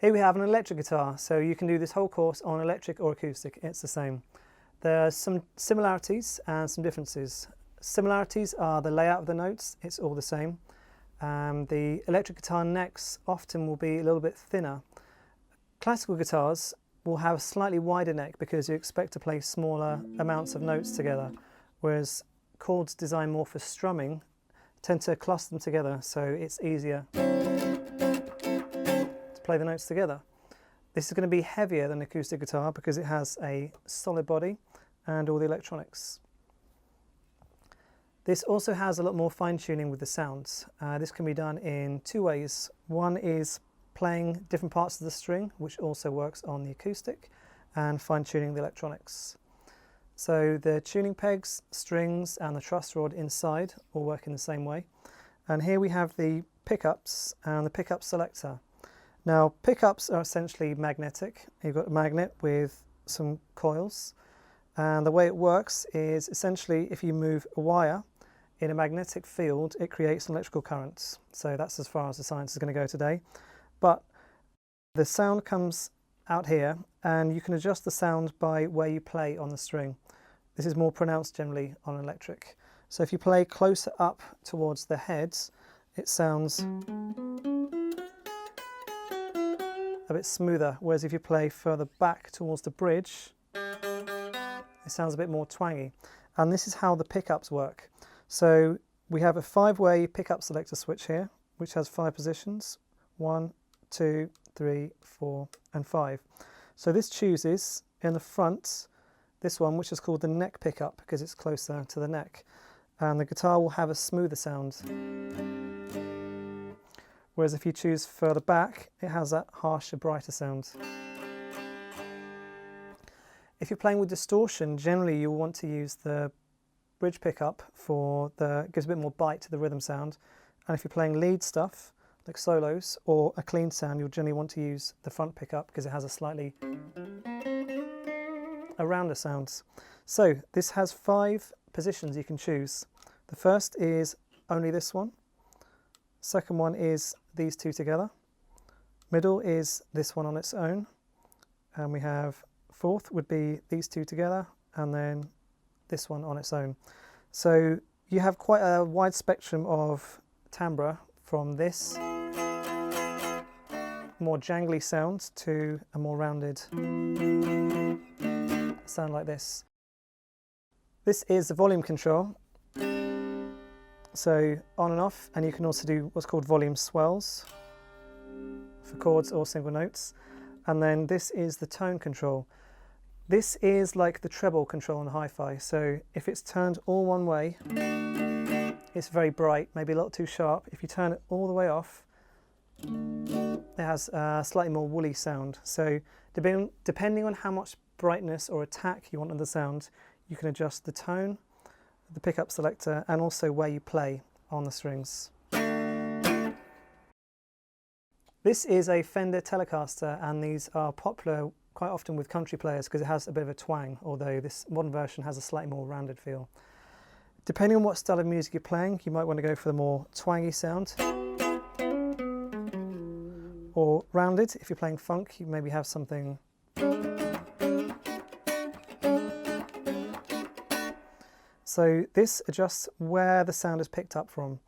Here we have an electric guitar, so you can do this whole course on electric or acoustic, it's the same. There are some similarities and some differences. Similarities are the layout of the notes, it's all the same. The electric guitar necks often will be a little bit thinner. Classical guitars will have a slightly wider neck because you expect to play smaller amounts of notes together, whereas chords designed more for strumming tend to cluster them together, so it's easier to play the notes together. This is going to be heavier than acoustic guitar because it has a solid body and all the electronics. This also has a lot more fine-tuning with the sounds. This can be done in two ways. One is playing different parts of the string, which also works on the acoustic, and fine-tuning the electronics. So the tuning pegs, strings and the truss rod inside all work in the same way. And here we have the pickups and the pickup selector. Now pickups are essentially magnetic. You've got a magnet with some coils, and the way it works is essentially if you move a wire in a magnetic field, it creates an electrical current. So that's as far as the science is going to go today. But the sound comes out here, and you can adjust the sound by where you play on the string. This is more pronounced generally on electric. So if you play closer up towards the heads, it sounds a bit smoother, whereas if you play further back towards the bridge, it sounds a bit more twangy. And this is how the pickups work. So we have a 5-way pickup selector switch here, which has 5 positions, 1, 2, 3, 4 and 5. So this chooses in the front this one, which is called the neck pickup because it's closer to the neck, and the guitar will have a smoother sound. Whereas if you choose further back, it has that harsher, brighter sound. If you're playing with distortion, generally you'll want to use the bridge pickup gives a bit more bite to the rhythm sound. And if you're playing lead stuff, like solos, or a clean sound, you'll generally want to use the front pickup because it has a slightly rounder sound. So this has 5 positions you can choose. The first is only this one. Second one is these 2 together. Middle is this one on its own. And we have fourth would be these 2 together, and then this one on its own. So you have quite a wide spectrum of timbre from this more jangly sound to a more rounded sound like this. This is the volume control. So on and off, and you can also do what's called volume swells for chords or single notes. And then this is the tone control. This is like the treble control on the hi-fi. So if it's turned all one way, it's very bright, maybe a little too sharp. If you turn it all the way off, it has a slightly more woolly sound. So depending on how much brightness or attack you want on the sound, you can adjust the tone, the pickup selector, and also where you play on the strings. This is a Fender Telecaster, and these are popular quite often with country players because it has a bit of a twang, although this modern version has a slightly more rounded feel. Depending on what style of music you're playing, you might want to go for the more twangy sound. Or rounded, if you're playing funk, you maybe have something. So this adjusts where the sound is picked up from.